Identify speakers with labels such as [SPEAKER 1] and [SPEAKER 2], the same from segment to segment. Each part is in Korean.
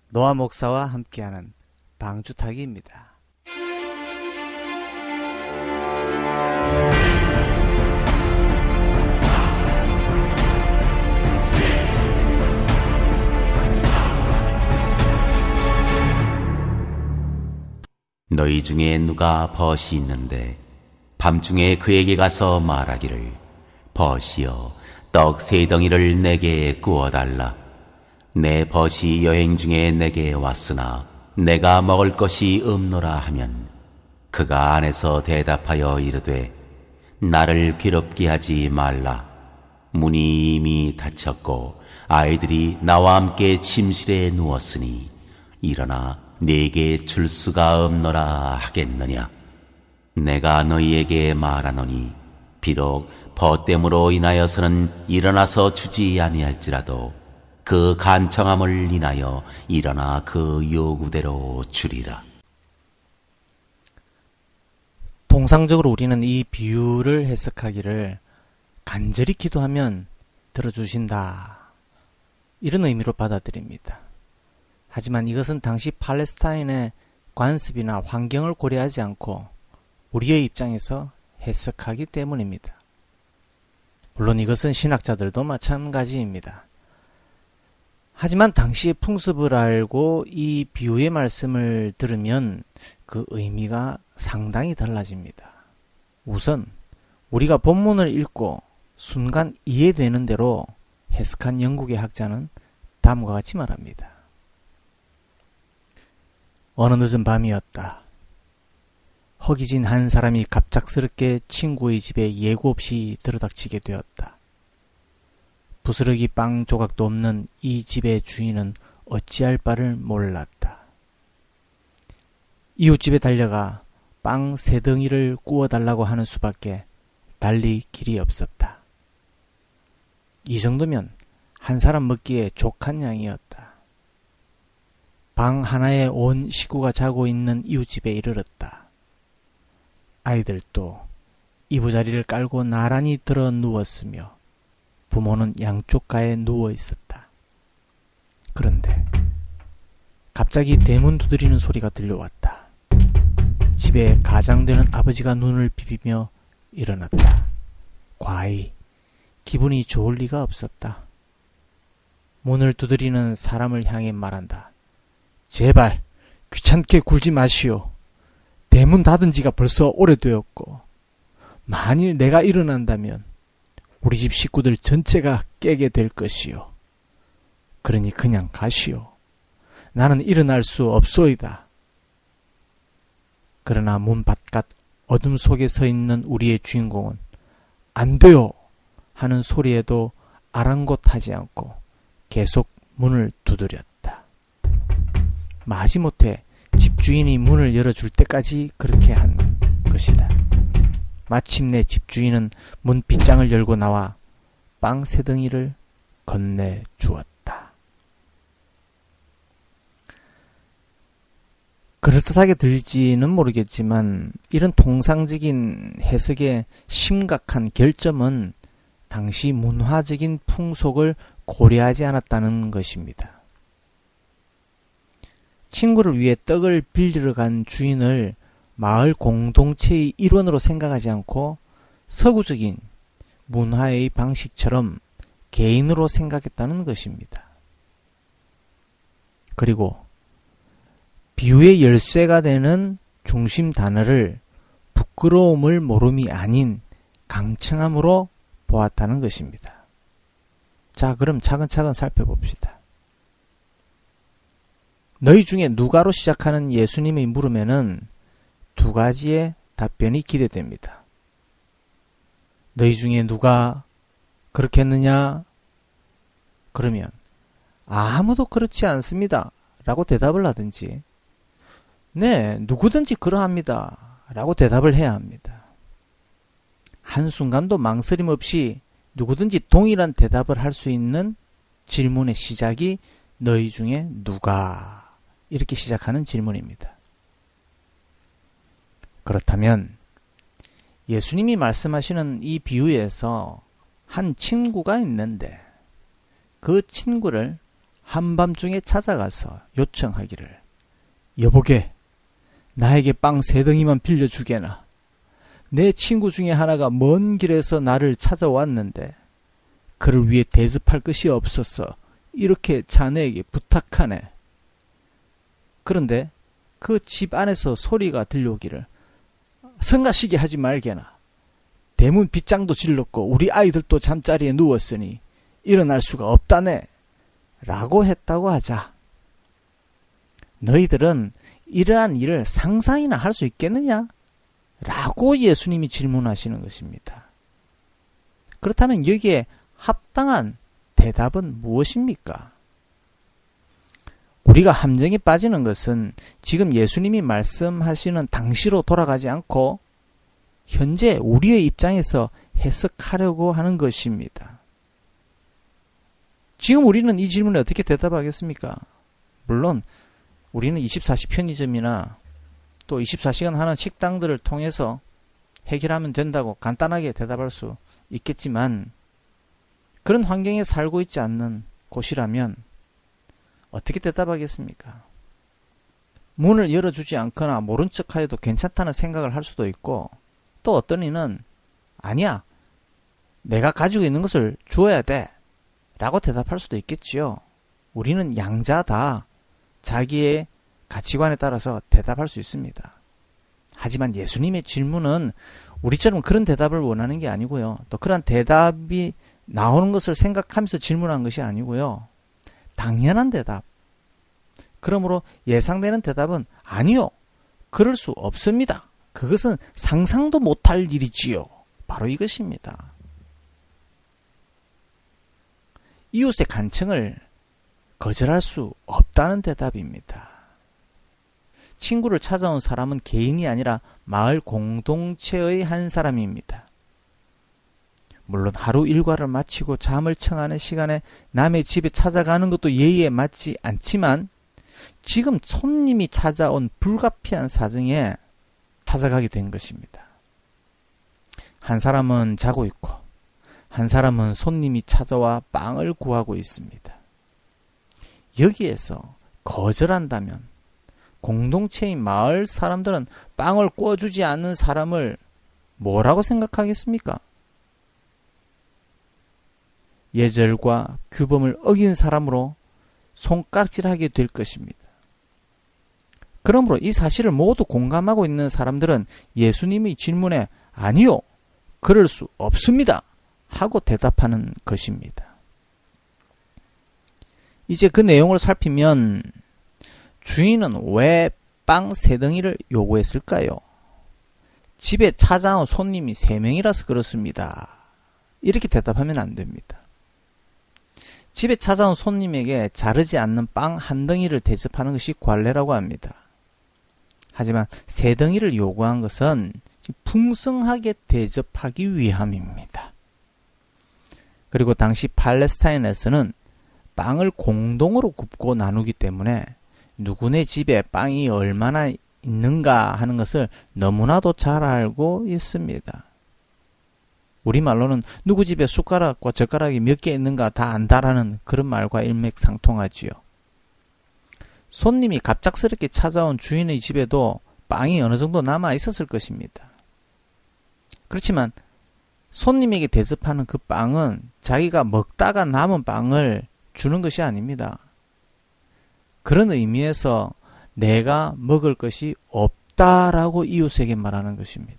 [SPEAKER 1] 노아 목사와 함께하는 방주타기입니다.
[SPEAKER 2] 너희 중에 누가 벗이 있는데 밤중에 그에게 가서 말하기를 벗이여 떡 3덩이를 내게 구워달라. 내 벗이 여행 중에 내게 왔으나 내가 먹을 것이 없노라 하면 그가 안에서 대답하여 이르되 나를 괴롭게 하지 말라. 문이 이미 닫혔고 아이들이 나와 함께 침실에 누웠으니 일어나 네게 줄 수가 없노라 하겠느냐. 내가 너희에게 말하노니 비록 벗됨으로 인하여서는 일어나서 주지 아니할지라도 그 간청함을 인하여 일어나 그 요구대로 주리라.
[SPEAKER 1] 통상적으로 우리는 이 비유를 해석하기를 간절히 기도하면 들어주신다, 이런 의미로 받아들입니다. 하지만 이것은 당시 팔레스타인의 관습이나 환경을 고려하지 않고 우리의 입장에서 해석하기 때문입니다. 물론 이것은 신학자들도 마찬가지입니다. 하지만 당시의 풍습을 알고 이 비유의 말씀을 들으면 그 의미가 상당히 달라집니다. 우선 우리가 본문을 읽고 순간 이해되는 대로 해석한 영국의 학자는 다음과 같이 말합니다. 어느 늦은 밤이었다. 허기진 한 사람이 갑작스럽게 친구의 집에 예고 없이 들어닥치게 되었다. 부스러기 빵 조각도 없는 이 집의 주인은 어찌할 바를 몰랐다. 이웃집에 달려가 빵 3덩이를 구워달라고 하는 수밖에 달리 길이 없었다. 이 정도면 한 사람 먹기에 족한 양이었다. 방 하나에 온 식구가 자고 있는 이웃집에 이르렀다. 아이들도 이부자리를 깔고 나란히 들어 누웠으며 부모는 양쪽 가에 누워 있었다. 그런데 갑자기 대문 두드리는 소리가 들려왔다. 집에 가장되는 아버지가 눈을 비비며 일어났다. 과히 기분이 좋을 리가 없었다. 문을 두드리는 사람을 향해 말한다. 제발 귀찮게 굴지 마시오. 대문 닫은 지가 벌써 오래되었고 만일 내가 일어난다면 우리 집 식구들 전체가 깨게 될 것이오. 그러니 그냥 가시오. 나는 일어날 수 없소이다. 그러나 문 바깥 어둠 속에 서 있는 우리의 주인공은 안 돼요 하는 소리에도 아랑곳하지 않고 계속 문을 두드렸다. 마지못해 집주인이 문을 열어줄 때까지 그렇게 한 것이다. 마침내 집주인은 문 빗장을 열고 나와 빵 3덩이를 건네주었다. 그럴듯하게 들릴지는 모르겠지만 이런 통상적인 해석의 심각한 결점은 당시 문화적인 풍속을 고려하지 않았다는 것입니다. 친구를 위해 떡을 빌리러 간 주인을 마을 공동체의 일원으로 생각하지 않고 서구적인 문화의 방식처럼 개인으로 생각했다는 것입니다. 그리고 비유의 열쇠가 되는 중심 단어를 부끄러움을 모름이 아닌 강청함으로 보았다는 것입니다. 자, 그럼 차근차근 살펴봅시다. 너희 중에 누가로 시작하는 예수님의 물음에는 2가지의 답변이 기대됩니다. 너희 중에 누가 그렇게 했느냐? 그러면 아무도 그렇지 않습니다 라고 대답을 하든지 네, 누구든지 그러합니다 라고 대답을 해야 합니다. 한순간도 망설임 없이 누구든지 동일한 대답을 할 수 있는 질문의 시작이 너희 중에 누가 이렇게 시작하는 질문입니다. 그렇다면 예수님이 말씀하시는 이 비유에서 한 친구가 있는데 그 친구를 한밤중에 찾아가서 요청하기를 여보게 나에게 빵 3덩이만 빌려주게나. 내 친구 중에 하나가 먼 길에서 나를 찾아왔는데 그를 위해 대접할 것이 없어서 이렇게 자네에게 부탁하네. 그런데 그 집 안에서 소리가 들려오기를 성가시게 하지 말게나. 대문 빗장도 질렀고 우리 아이들도 잠자리에 누웠으니 일어날 수가 없다네. 라고 했다고 하자. 너희들은 이러한 일을 상상이나 할 수 있겠느냐? 라고 예수님이 질문하시는 것입니다. 그렇다면 여기에 합당한 대답은 무엇입니까? 우리가 함정에 빠지는 것은 지금 예수님이 말씀하시는 당시로 돌아가지 않고 현재 우리의 입장에서 해석하려고 하는 것입니다. 지금 우리는 이 질문에 어떻게 대답하겠습니까? 물론 우리는 24시 편의점이나 또 24시간 하는 식당들을 통해서 해결하면 된다고 간단하게 대답할 수 있겠지만 그런 환경에 살고 있지 않는 곳이라면 어떻게 대답하겠습니까? 문을 열어주지 않거나 모른 척하여도 괜찮다는 생각을 할 수도 있고 또 어떤 이는 아니야 내가 가지고 있는 것을 주어야 돼 라고 대답할 수도 있겠지요. 우리는 양자다 자기의 가치관에 따라서 대답할 수 있습니다. 하지만 예수님의 질문은 우리처럼 그런 대답을 원하는 게 아니고요. 또 그런 대답이 나오는 것을 생각하면서 질문한 것이 아니고요. 당연한 대답. 그러므로 예상되는 대답은 아니요. 그럴 수 없습니다. 그것은 상상도 못할 일이지요. 바로 이것입니다. 이웃의 간청을 거절할 수 없다는 대답입니다. 친구를 찾아온 사람은 개인이 아니라 마을 공동체의 한 사람입니다. 물론 하루 일과를 마치고 잠을 청하는 시간에 남의 집에 찾아가는 것도 예의에 맞지 않지만 지금 손님이 찾아온 불가피한 사정에 찾아가게 된 것입니다. 한 사람은 자고 있고 한 사람은 손님이 찾아와 빵을 구하고 있습니다. 여기에서 거절한다면 공동체인 마을 사람들은 빵을 구워주지 않는 사람을 뭐라고 생각하겠습니까? 예절과 규범을 어긴 사람으로 손가락질하게 될 것입니다. 그러므로 이 사실을 모두 공감하고 있는 사람들은 예수님의 질문에 아니요, 그럴 수 없습니다 하고 대답하는 것입니다. 이제 그 내용을 살피면 주인은 왜 빵 3덩이를 요구했을까요? 집에 찾아온 손님이 3명이라서 그렇습니다. 이렇게 대답하면 안 됩니다. 집에 찾아온 손님에게 자르지 않는 빵 1덩이를 대접하는 것이 관례라고 합니다. 하지만 3덩이를 요구한 것은 풍성하게 대접하기 위함입니다. 그리고 당시 팔레스타인에서는 빵을 공동으로 굽고 나누기 때문에 누구네 집에 빵이 얼마나 있는가 하는 것을 너무나도 잘 알고 있습니다. 우리말로는 누구 집에 숟가락과 젓가락이 몇 개 있는가 다 안다라는 그런 말과 일맥상통하지요. 손님이 갑작스럽게 찾아온 주인의 집에도 빵이 어느 정도 남아 있었을 것입니다. 그렇지만 손님에게 대접하는 그 빵은 자기가 먹다가 남은 빵을 주는 것이 아닙니다. 그런 의미에서 내가 먹을 것이 없다라고 이웃에게 말하는 것입니다.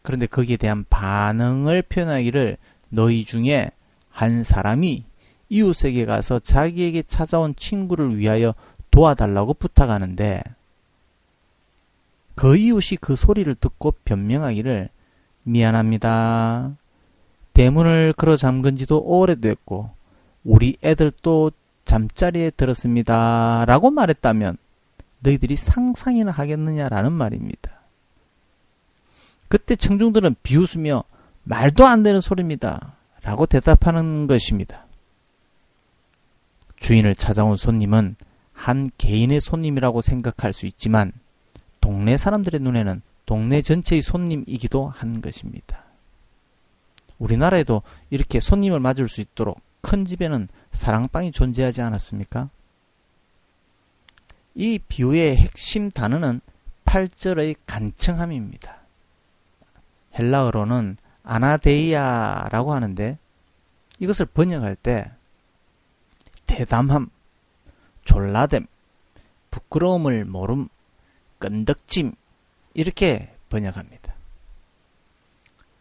[SPEAKER 1] 그런데 거기에 대한 반응을 표현하기를 너희 중에 한 사람이 이웃에게 가서 자기에게 찾아온 친구를 위하여 도와달라고 부탁하는데 그 이웃이 그 소리를 듣고 변명하기를 미안합니다. 대문을 걸어 잠근 지도 오래됐고 우리 애들도 잠자리에 들었습니다. 라고 말했다면 너희들이 상상이나 하겠느냐라는 말입니다. 그때 청중들은 비웃으며 말도 안 되는 소리입니다. 라고 대답하는 것입니다. 주인을 찾아온 손님은 한 개인의 손님이라고 생각할 수 있지만 동네 사람들의 눈에는 동네 전체의 손님이기도 한 것입니다. 우리나라에도 이렇게 손님을 맞을 수 있도록 큰 집에는 사랑방이 존재하지 않았습니까? 이 비유의 핵심 단어는 8절의 간청함입니다. 헬라어로는 아나데이아라고 하는데 이것을 번역할 때 대담함, 졸라됨, 부끄러움을 모름, 끈덕짐 이렇게 번역합니다.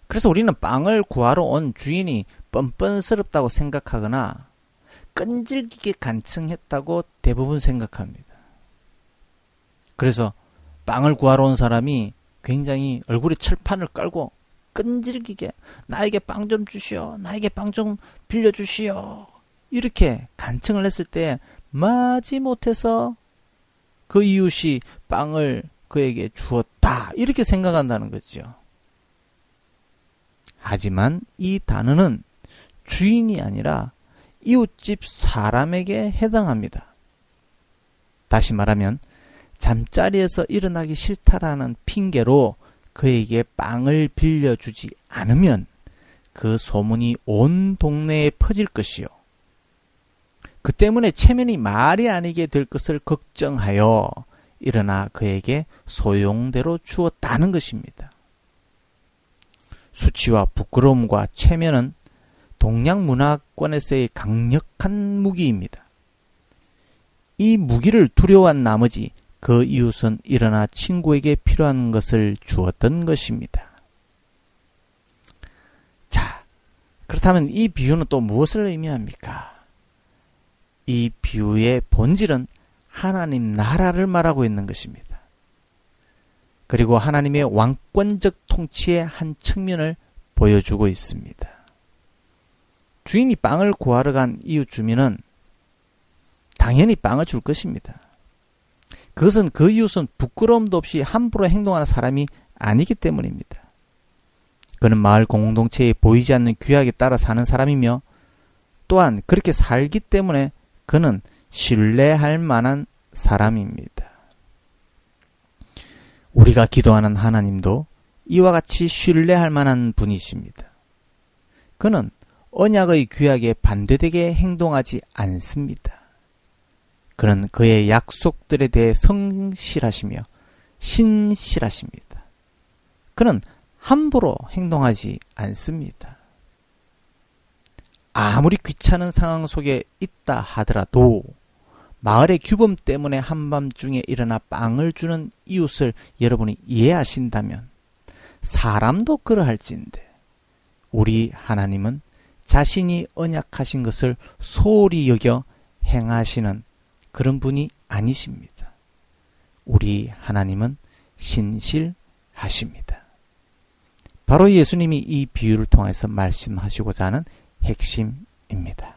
[SPEAKER 1] 그래서 우리는 빵을 구하러 온 주인이 뻔뻔스럽다고 생각하거나 끈질기게 간청했다고 대부분 생각합니다. 그래서 빵을 구하러 온 사람이 굉장히 얼굴에 철판을 깔고 끈질기게 나에게 빵 좀 주시오, 나에게 빵 좀 빌려주시오 이렇게 간청을 했을 때 마지못해서 그 이웃이 빵을 그에게 주었다 이렇게 생각한다는 거죠. 하지만 이 단어는 주인이 아니라 이웃집 사람에게 해당합니다. 다시 말하면 잠자리에서 일어나기 싫다라는 핑계로 그에게 빵을 빌려주지 않으면 그 소문이 온 동네에 퍼질 것이요. 그 때문에 체면이 말이 아니게 될 것을 걱정하여 일어나 그에게 소용대로 주었다는 것입니다. 수치와 부끄러움과 체면은 동양 문화권에서의 강력한 무기입니다. 이 무기를 두려워한 나머지 그 이웃은 일어나 친구에게 필요한 것을 주었던 것입니다. 자, 그렇다면 이 비유는 또 무엇을 의미합니까? 이 비유의 본질은 하나님 나라를 말하고 있는 것입니다. 그리고 하나님의 왕권적 통치의 한 측면을 보여주고 있습니다. 주인이 빵을 구하러 간 이웃 주민은 당연히 빵을 줄 것입니다. 그것은 그 이웃은 부끄러움도 없이 함부로 행동하는 사람이 아니기 때문입니다. 그는 마을 공동체에 보이지 않는 규약에 따라 사는 사람이며 또한 그렇게 살기 때문에 그는 신뢰할 만한 사람입니다. 우리가 기도하는 하나님도 이와 같이 신뢰할 만한 분이십니다. 그는 언약의 규약에 반대되게 행동하지 않습니다. 그는 그의 약속들에 대해 성실하시며 신실하십니다. 그는 함부로 행동하지 않습니다. 아무리 귀찮은 상황 속에 있다 하더라도 마을의 규범 때문에 한밤중에 일어나 빵을 주는 이웃을 여러분이 이해하신다면 사람도 그러할진데 우리 하나님은 자신이 언약하신 것을 소홀히 여겨 행하시는 그런 분이 아니십니다. 우리 하나님은 신실하십니다. 바로 예수님이 이 비유를 통해서 말씀하시고자 하는 핵심입니다.